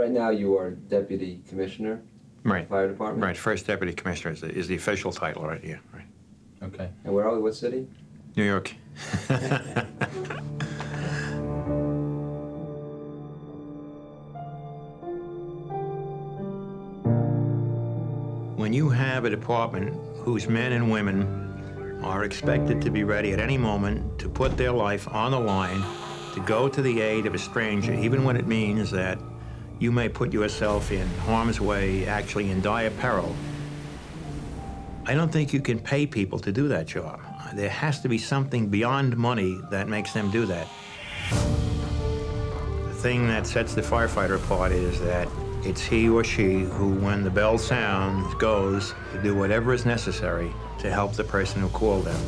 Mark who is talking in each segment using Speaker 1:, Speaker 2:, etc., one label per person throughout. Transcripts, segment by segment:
Speaker 1: Right now you are Deputy Commissioner
Speaker 2: Right.
Speaker 1: of the Fire Department?
Speaker 2: Right, first Deputy Commissioner is the official title right here, right.
Speaker 1: Okay. And where are we? What city?
Speaker 2: New York. When you have a department whose men and women are expected to be ready at any moment to put their life on the line, to go to the aid of a stranger, even when it means that you may put yourself in harm's way, actually in dire peril, I don't think you can pay people to do that job. There has to be something beyond money that makes them do that. The thing that sets the firefighter apart is that it's he or she who, when the bell sounds, goes to do whatever is necessary to help the person who called them.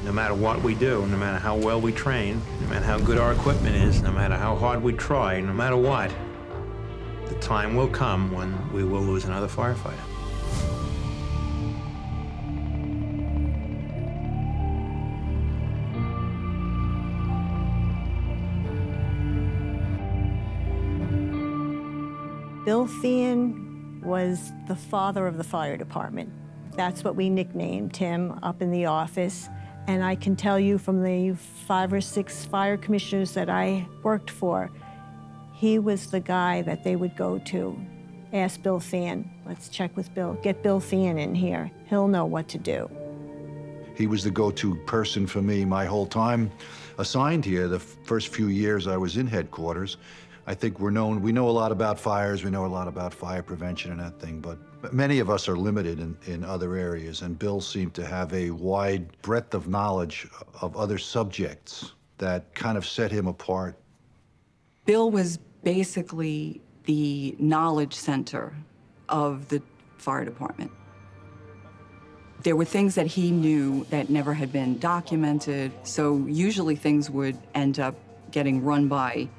Speaker 2: No matter what we do, no matter how well we train, no matter how good our equipment is, no matter how hard we try, no matter what, the time will come when we will lose another firefighter.
Speaker 3: Bill Feehan was the father of the fire department. That's what we nicknamed him up in the office. And I can tell you from the 5 or 6 fire commissioners that I worked for, he was the guy that they would go to. Ask Bill Feehan, let's check with Bill. Get Bill Feehan in here. He'll know what to do.
Speaker 4: He was the go-to person for me my whole time assigned here. The first few years I was in headquarters, I think we know a lot about fires, we know a lot about fire prevention and that thing, but many of us are limited in other areas, and Bill seemed to have a wide breadth of knowledge of other subjects that kind of set him apart.
Speaker 5: Bill was basically the knowledge center of the fire department. There were things that he knew that never had been documented, so usually things would end up getting run by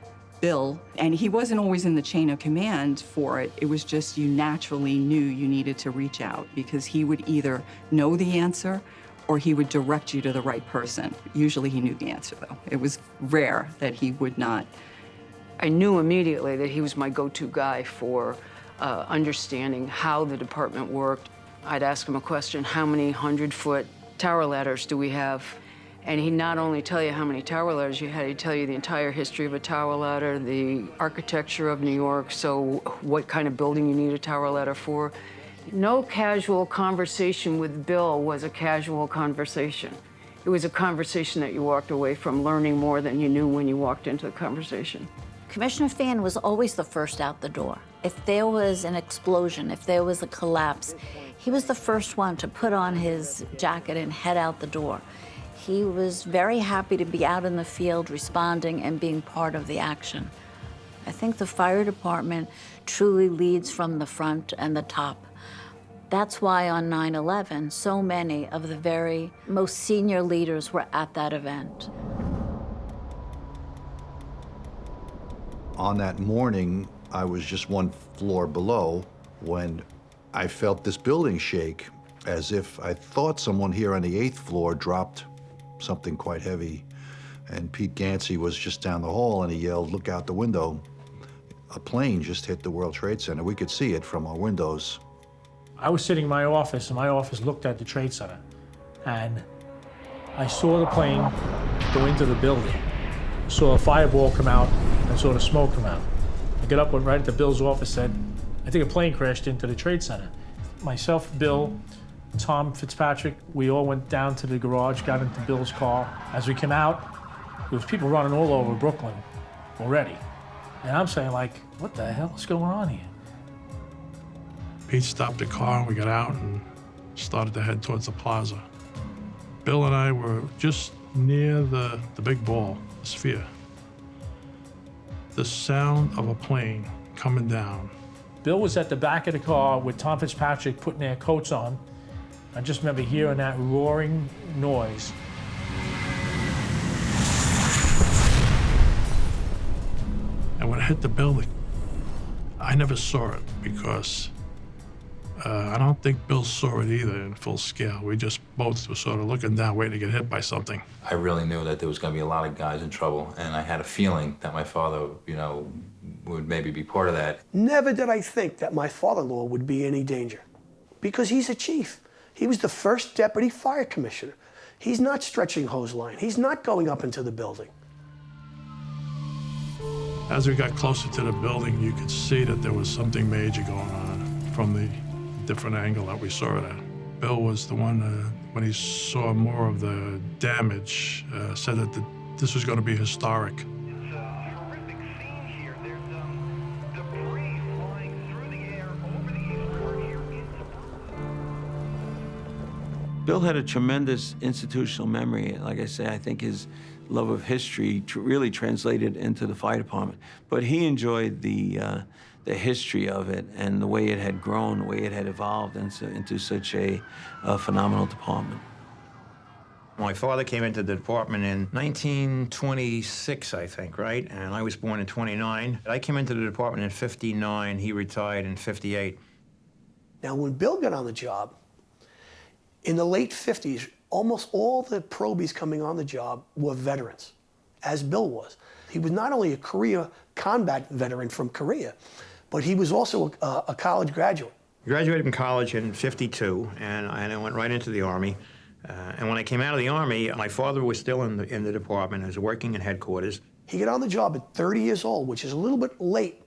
Speaker 5: Bill, and he wasn't always in the chain of command for it. It was just you naturally knew you needed to reach out because he would either know the answer or he would direct you to the right person. Usually he knew the answer, though. It was rare that he would not.
Speaker 6: I knew immediately that he was my go-to guy for understanding how the department worked. I'd ask him a question, how many 100-foot tower ladders do we have? And he'd not only tell you how many tower ladders you had, he'd tell you the entire history of a tower ladder, the architecture of New York, so what kind of building you need a tower ladder for. No casual conversation with Bill was a casual conversation. It was a conversation that you walked away from learning more than you knew when you walked into the conversation.
Speaker 7: Commissioner Feehan was always the first out the door. If there was an explosion, if there was a collapse, he was the first one to put on his jacket and head out the door. He was very happy to be out in the field responding and being part of the action. I think the fire department truly leads from the front and the top. That's why on 9/11, so many of the very most senior leaders were at that event.
Speaker 4: On that morning, I was just one floor below when I felt this building shake, as if I thought someone here on the 8th floor dropped something quite heavy. And Pete Gansey was just down the hall and he yelled, "Look out the window." A plane just hit the World Trade Center. We could see it from our windows.
Speaker 8: I was sitting in my office and my office looked at the Trade Center. And I saw the plane go into the building. Saw a fireball come out and saw the smoke come out. I got up, went right into Bill's office, said, "I think a plane crashed into the Trade Center." Myself, Bill, Tom Fitzpatrick, we all went down to the garage, got into Bill's car. As we came out, there was people running all over Brooklyn already. And I'm saying, like, what the hell is going on here?
Speaker 9: Pete stopped the car and we got out and started to head towards the plaza. Bill and I were just near the big ball, the sphere. The sound of a plane coming down.
Speaker 8: Bill was at the back of the car with Tom Fitzpatrick putting their coats on. I just remember hearing that roaring noise.
Speaker 9: And when it hit the building, I never saw it because I don't think Bill saw it either in full scale. We just both were sort of looking down, waiting to get hit by something.
Speaker 10: I really knew that there was going to be a lot of guys in trouble, and I had a feeling that my father, would maybe be part of that.
Speaker 11: Never did I think that my father-in-law would be in any danger, because he's a chief. He was the first deputy fire commissioner. He's not stretching hose line. He's not going up into the building.
Speaker 9: As we got closer to the building, you could see that there was something major going on from the different angle that we saw it at. Bill was the one, when he saw more of the damage, said that this was going to be historic.
Speaker 12: It's a horrific scene here. There's debris flying through the air over the airport here into
Speaker 13: Bill had a tremendous institutional memory. Like I say, I think his love of history really translated into the fire department. But he enjoyed the history of it and the way it had grown, the way it had evolved into such a phenomenal department.
Speaker 2: My father came into the department in 1926, I think, right? And I was born in 29. I came into the department in 59. He retired in 58.
Speaker 11: Now, when Bill got on the job, in the late 50s, almost all the probies coming on the job were veterans, as Bill was. He was not only a Korea combat veteran from Korea, but he was also a college graduate.
Speaker 2: I graduated from college in 52, and I went right into the Army. And when I came out of the Army, my father was still in the department. I was working in headquarters.
Speaker 11: He got on the job at 30 years old, which is a little bit late.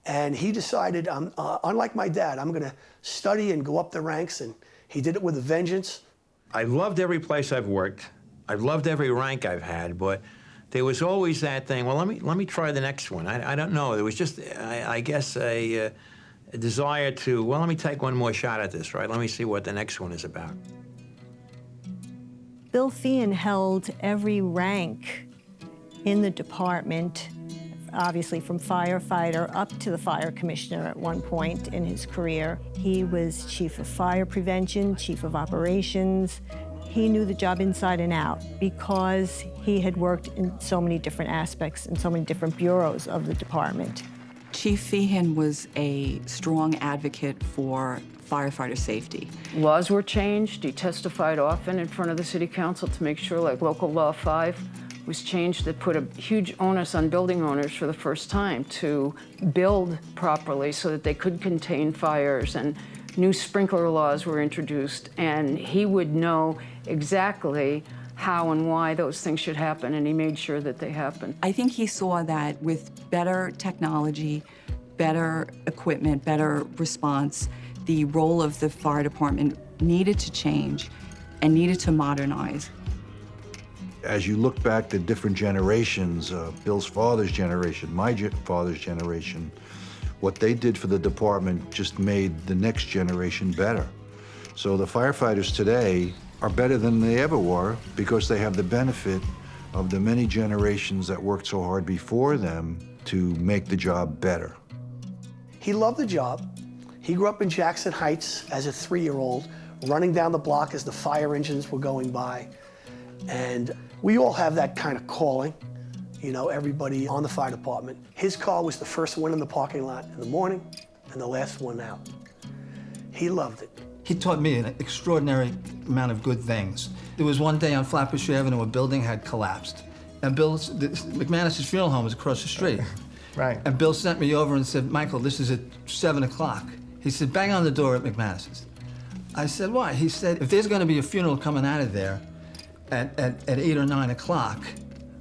Speaker 11: And he decided, unlike my dad, I'm going to study and go up the ranks, and he did it with a vengeance.
Speaker 2: I loved every place I've worked. I've loved every rank I've had, but there was always that thing, well, let me try the next one. I don't know. There was just, I guess, a desire to, well, let me take one more shot at this, right? Let me see what the next one is about.
Speaker 3: Bill Feehan held every rank in the department, obviously from firefighter up to the fire commissioner at one point in his career. He was chief of fire prevention, chief of operations. He knew the job inside and out because he had worked in so many different aspects and so many different bureaus of the department.
Speaker 5: Chief Feehan was a strong advocate for firefighter safety.
Speaker 6: Laws were changed. He testified often in front of the city council to make sure, like Local Law 5 was changed that put a huge onus on building owners for the first time to build properly so that they could contain fires, and new sprinkler laws were introduced, and he would know exactly how and why those things should happen, and he made sure that they happened.
Speaker 5: I think he saw that with better technology, better equipment, better response, the role of the fire department needed to change and needed to modernize.
Speaker 4: As you look back to different generations, Bill's father's generation, my father's generation, what they did for the department just made the next generation better. So the firefighters today are better than they ever were because they have the benefit of the many generations that worked so hard before them to make the job better.
Speaker 11: He loved the job. He grew up in Jackson Heights as a 3-year-old, running down the block as the fire engines were going by. And we all have that kind of calling, you know, everybody on the fire department. His car was the first one in the parking lot in the morning and the last one out. He loved it.
Speaker 14: He taught me an extraordinary amount of good things. There was one day on Flatbush Avenue, a building had collapsed. And McManus's funeral home was across the street.
Speaker 2: Right.
Speaker 14: And Bill sent me over and said, Michael, this is at 7 o'clock. He said, bang on the door at McManus's. I said, why? He said, if there's going to be a funeral coming out of there at 8 or 9 o'clock,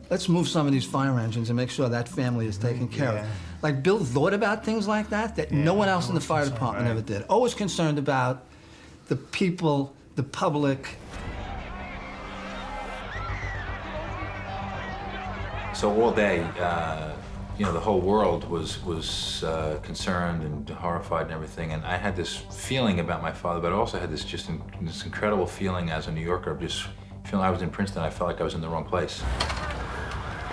Speaker 14: let's move some of these fire engines and make sure that family is taken care of. Like, Bill thought about things like that no one else in the fire department ever did. Always concerned about the people, the public.
Speaker 10: So all day, you know, the whole world was concerned and horrified and everything. And I had this feeling about my father, but I also had this this incredible feeling as a New Yorker of just feeling I was in Princeton. I felt like I was in the wrong place.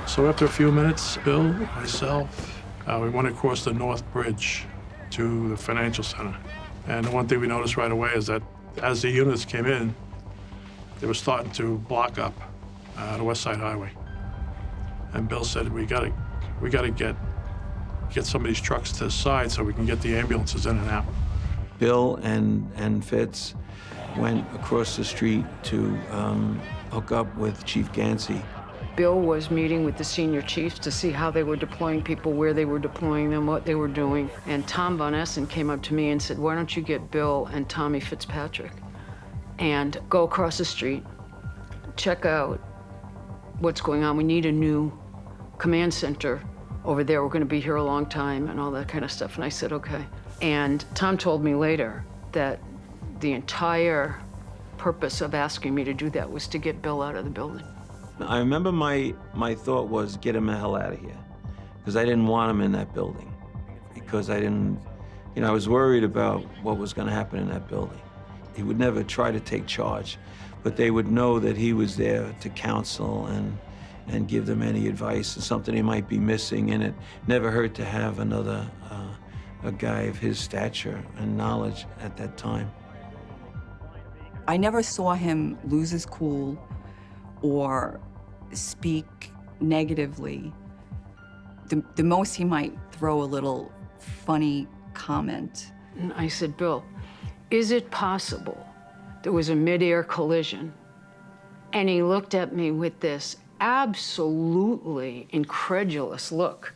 Speaker 9: So after a few minutes, Bill, myself, we went across the North Bridge to the financial center. And the one thing we noticed right away is that as the units came in, they were starting to block up the West Side Highway. And Bill said, we gotta get some of these trucks to the side so we can get the ambulances in and out.
Speaker 13: Bill and Fitz went across the street to hook up with Chief Gansey.
Speaker 6: Bill was meeting with the senior chiefs to see how they were deploying people, where they were deploying them, what they were doing. And Tom Von Essen came up to me and said, why don't you get Bill and Tommy Fitzpatrick and go across the street, check out what's going on. We need a new command center over there. We're going to be here a long time and all that kind of stuff. And I said, okay. And Tom told me later that the entire purpose of asking me to do that was to get Bill out of the building.
Speaker 13: I remember my thought was get him the hell out of here, because I didn't want him in that building, because I didn't, I was worried about what was going to happen in that building. He would never try to take charge, but they would know that he was there to counsel and give them any advice and something they might be missing, and it never hurt to have another a guy of his stature and knowledge at that time.
Speaker 5: I never saw him lose his cool or speak negatively. The most he might throw a little funny comment.
Speaker 6: And I said, Bill, is it possible there was a mid-air collision? And he looked at me with this absolutely incredulous look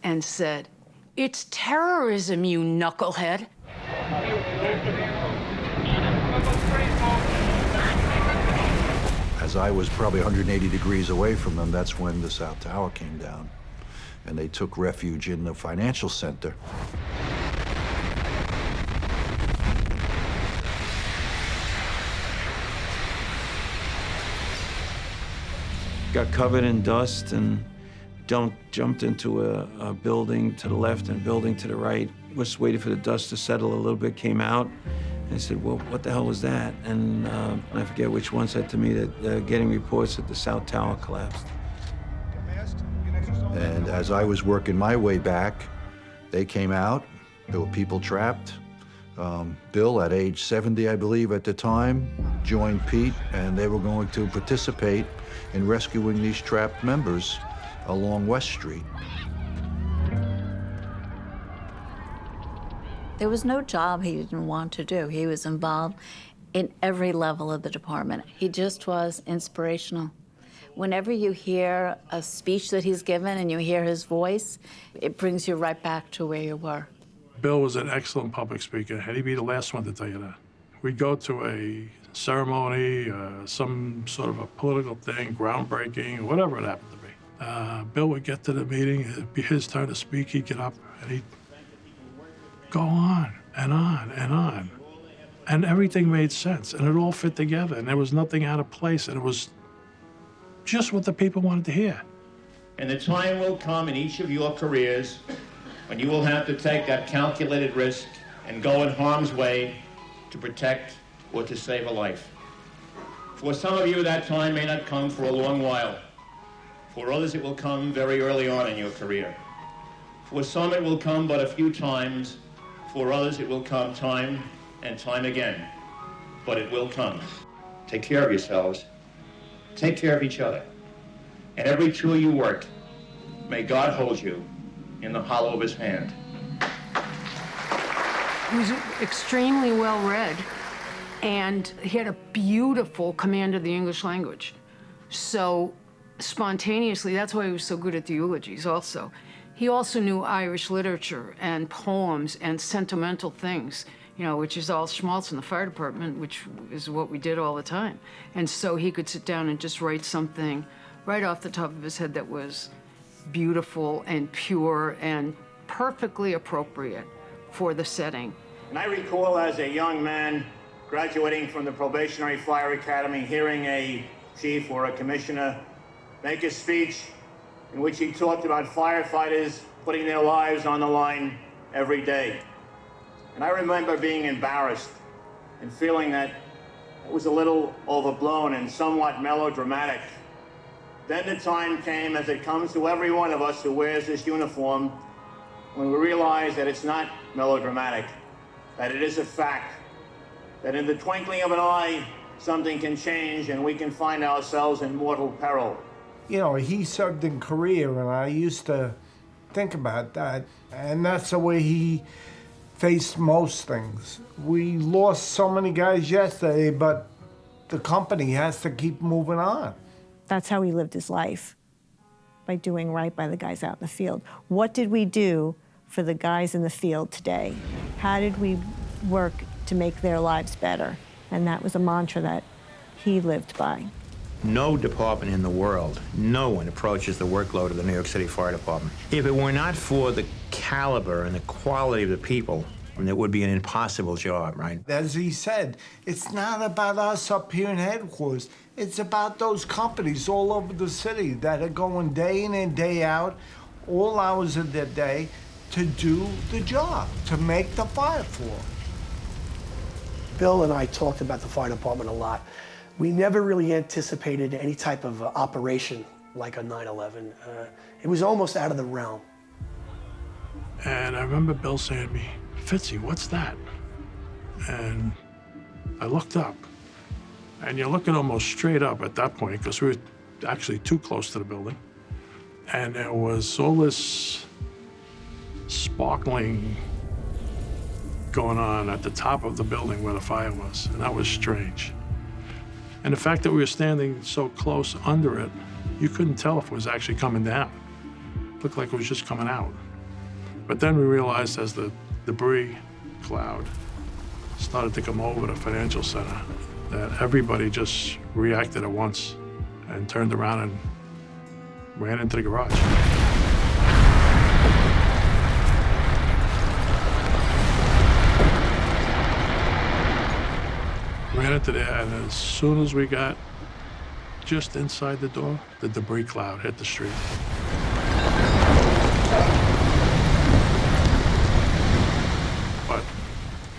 Speaker 6: and said, it's terrorism, you knucklehead.
Speaker 4: As I was probably 180 degrees away from them, that's when the South Tower came down, and they took refuge in the financial center.
Speaker 13: Got covered in dust and jumped into a building to the left and a building to the right. Was waiting for the dust to settle a little bit, came out. I said, well, what the hell was that? And I forget which one said to me that getting reports that the South Tower collapsed.
Speaker 4: And as I was working my way back, they came out. There were people trapped. Bill, at age 70, I believe, at the time, joined Pete, and they were going to participate in rescuing these trapped members along West Street.
Speaker 7: There was no job he didn't want to do. He was involved in every level of the department. He just was inspirational. Whenever you hear a speech that he's given and you hear his voice, it brings you right back to where you were.
Speaker 9: Bill was an excellent public speaker, and he'd be the last one to tell you that. We'd go to a ceremony, some sort of a political thing, groundbreaking, whatever it happened to be. Bill would get to the meeting, it'd be his turn to speak, he'd get up, and he'd go on and on and on. And everything made sense, and it all fit together, and there was nothing out of place, and it was just what the people wanted to hear.
Speaker 15: And the time will come in each of your careers when you will have to take that calculated risk and go in harm's way to protect or to save a life. For some of you, that time may not come for a long while. For others, it will come very early on in your career. For some, it will come but a few times. For others, it will come time and time again. But it will come. Take care of yourselves. Take care of each other. And every tool you work, may God hold you in the hollow of his hand.
Speaker 6: He was extremely well-read, and he had a beautiful command of the English language. So spontaneously, that's why he was so good at the eulogies also. He also knew Irish literature and poems and sentimental things, which is all schmaltz in the fire department, which is what we did all the time. And so he could sit down and just write something right off the top of his head that was beautiful and pure and perfectly appropriate for the setting.
Speaker 15: And I recall as a young man graduating from the Probationary Fire Academy, hearing a chief or a commissioner make a speech in which he talked about firefighters putting their lives on the line every day. And I remember being embarrassed and feeling that it was a little overblown and somewhat melodramatic. Then the time came, as it comes to every one of us who wears this uniform, when we realize that it's not melodramatic, that it is a fact, that in the twinkling of an eye, something can change and we can find ourselves in mortal peril.
Speaker 16: He served in Korea, and I used to think about that. And that's the way he faced most things. We lost so many guys yesterday, but the company has to keep moving on.
Speaker 3: That's how he lived his life, by doing right by the guys out in the field. What did we do for the guys in the field today? How did we work to make their lives better? And that was a mantra that he lived by.
Speaker 2: No department in the world, no one approaches the workload of the New York City Fire Department. If it were not for the caliber and the quality of the people, it would be an impossible job, right?
Speaker 16: As he said, it's not about us up here in headquarters. It's about those companies all over the city that are going day in and day out, all hours of the day, to do the job, to make the fire floor.
Speaker 11: Bill and I talked about the fire department a lot. We never really anticipated any type of operation like a 9/11. It was almost out of the realm.
Speaker 9: And I remember Bill saying to me, "Fitzy, what's that?" And I looked up. And you're looking almost straight up at that point, because we were actually too close to the building. And there was all this sparkling going on at the top of the building where the fire was, and that was strange. And the fact that we were standing so close under it, you couldn't tell if it was actually coming down. It looked like it was just coming out. But then we realized as the debris cloud started to come over the financial center, that everybody just reacted at once and turned around and ran into the garage. Ran into there, and as soon as we got just inside the door, the debris cloud hit the street. But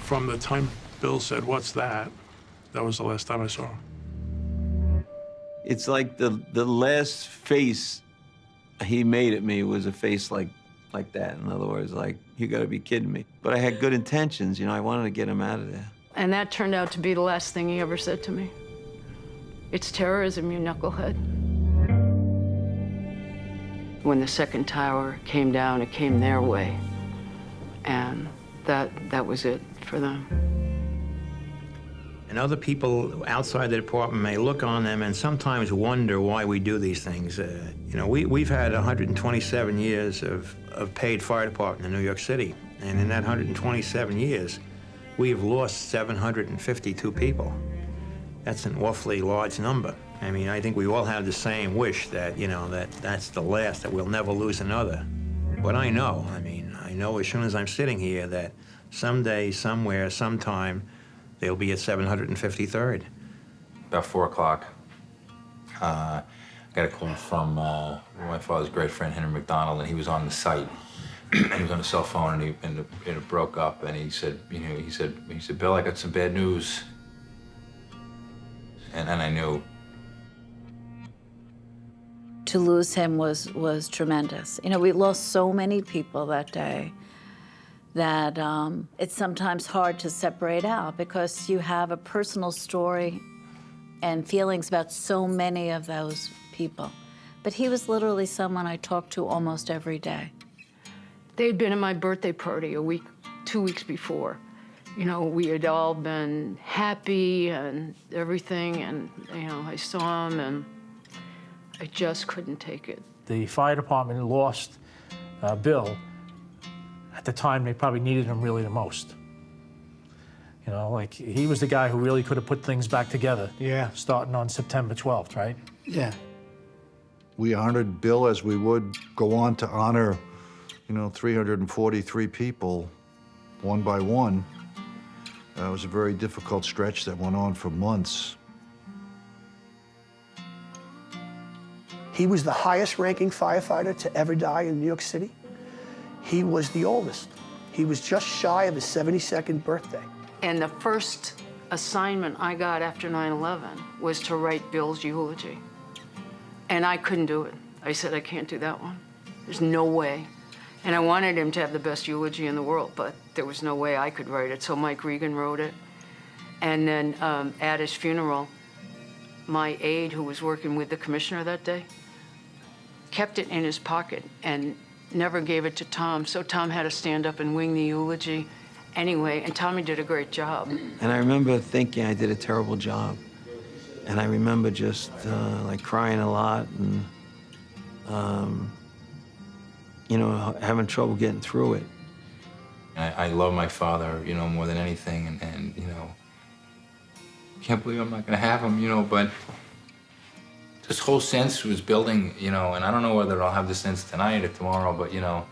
Speaker 9: from the time Bill said, "What's that?" that was the last time I saw him.
Speaker 13: It's like the last face he made at me was a face like that. In other words, like, you gotta be kidding me. But I had good intentions, you know, I wanted to get him out of there.
Speaker 6: And that turned out to be the last thing he ever said to me. It's terrorism, you knucklehead. When the second tower came down, it came their way. And that was it for them.
Speaker 2: And other people outside the department may look on them and sometimes wonder why we do these things. You know, we've had 127 years of paid fire department in New York City. And in that 127 years, we have lost 752 people. That's an awfully large number. I mean, I think we all have the same wish that, you know, that's the last, that we'll never lose another. But I know as soon as I'm sitting here that someday, somewhere, sometime, they'll be at 753rd.
Speaker 10: About 4 o'clock, I got a call from my father's great friend, Henry McDonald, and he was on the site. He was on a cell phone, and it broke up, and he said, he said, "Bill, I got some bad news." And I knew.
Speaker 7: To lose him was tremendous. You know, we lost so many people that day that it's sometimes hard to separate out, because you have a personal story and feelings about so many of those people. But he was literally someone I talked to almost every day.
Speaker 6: They'd been at my birthday party 2 weeks before. You know, we had all been happy and everything, and, you know, I saw him and I just couldn't take it.
Speaker 8: The fire department lost Bill at the time they probably needed him really the most. You know, like, he was the guy who really could have put things back together.
Speaker 16: Yeah.
Speaker 8: Starting on September 12th, right?
Speaker 14: Yeah.
Speaker 4: We honored Bill as we would go on to honor, 343 people, one by one. It was a very difficult stretch that went on for months.
Speaker 11: He was the highest-ranking firefighter to ever die in New York City. He was the oldest. He was just shy of his 72nd birthday.
Speaker 6: And the first assignment I got after 9/11 was to write Bill's eulogy. And I couldn't do it. I said, I can't do that one. There's no way. And I wanted him to have the best eulogy in the world, but there was no way I could write it. So Mike Regan wrote it. And then at his funeral, my aide, who was working with the commissioner that day, kept it in his pocket and never gave it to Tom. So Tom had to stand up and wing the eulogy anyway, and Tommy did a great job.
Speaker 13: And I remember thinking I did a terrible job. And I remember just like crying a lot and, you know, having trouble getting through it.
Speaker 10: I love my father, you know, more than anything, and you know, can't believe I'm not gonna have him, you know, but this whole sense was building, you know, and I don't know whether I'll have the sense tonight or tomorrow, but you know,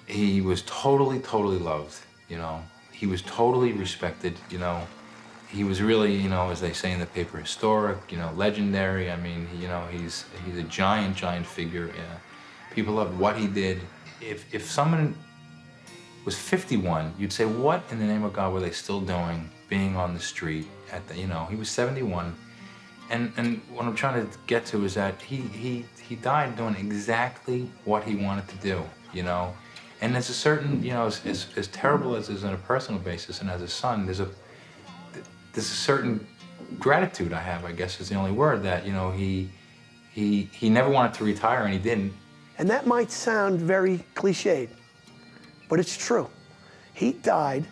Speaker 10: he was totally, totally loved, you know. He was totally respected, you know. He was really, you know, as they say in the paper, historic, you know, legendary. I mean, you know, he's a giant, giant figure. Yeah. People loved what he did. If someone was 51, you'd say, what in the name of God were they still doing being on the street at the, you know, he was 71. And what I'm trying to get to is that he died doing exactly what he wanted to do, you know. And there's a certain, you know, as terrible as it is on a personal basis and as a son, there's a certain gratitude I have, I guess is the only word, that, you know, he never wanted to retire and he didn't.
Speaker 11: And that might sound very cliched, but it's true. He died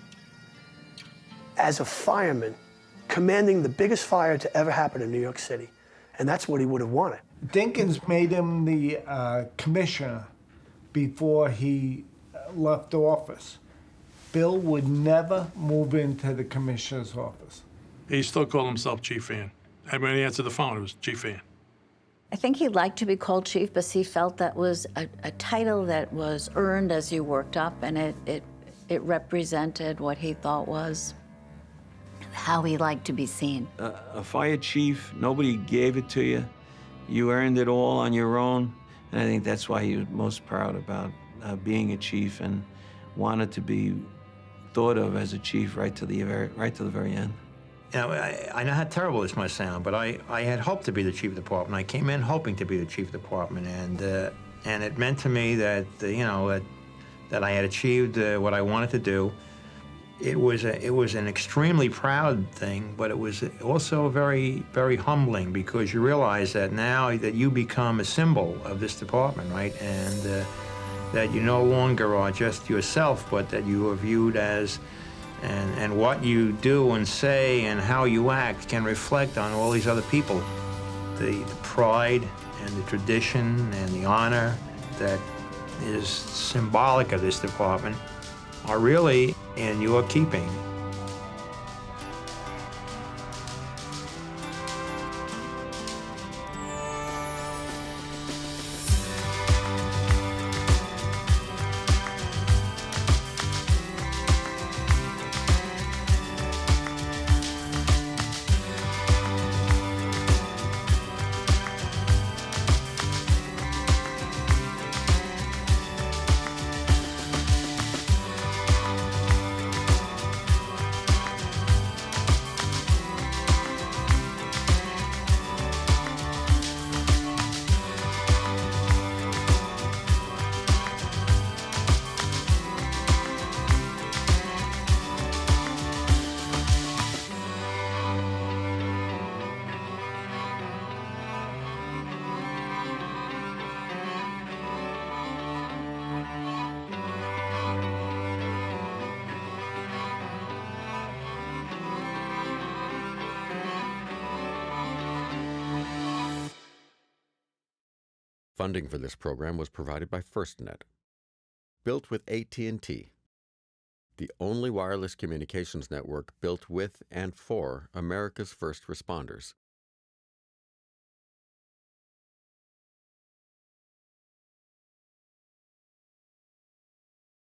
Speaker 11: as a fireman, commanding the biggest fire to ever happen in New York City. And that's what he would have wanted.
Speaker 16: Dinkins made him the commissioner before he left office. Bill would never move into the commissioner's office.
Speaker 9: He still called himself Chief Feehan. And when he answered the phone, it was Chief Feehan.
Speaker 7: I think he liked to be called chief, but he felt that was a title that was earned as you worked up, and it represented what he thought was how he liked to be seen.
Speaker 13: A fire chief, nobody gave it to you. You earned it all on your own, and I think that's why he was most proud about being a chief and wanted to be thought of as a chief right to the very end.
Speaker 2: You know, I know how terrible this must sound, but I had hoped to be the chief of the department. I came in hoping to be the chief of the department, and it meant to me that you know that I had achieved what I wanted to do. It was an extremely proud thing, but it was also very, very humbling, because you realize that now that you become a symbol of this department, right, and that you no longer are just yourself, but that you are viewed as. And what you do and say and how you act can reflect on all these other people. The pride and the tradition and the honor that is symbolic of this department are really in your keeping.
Speaker 17: Funding for this program was provided by FirstNet. Built with AT&T, the only wireless communications network built with and for America's first responders.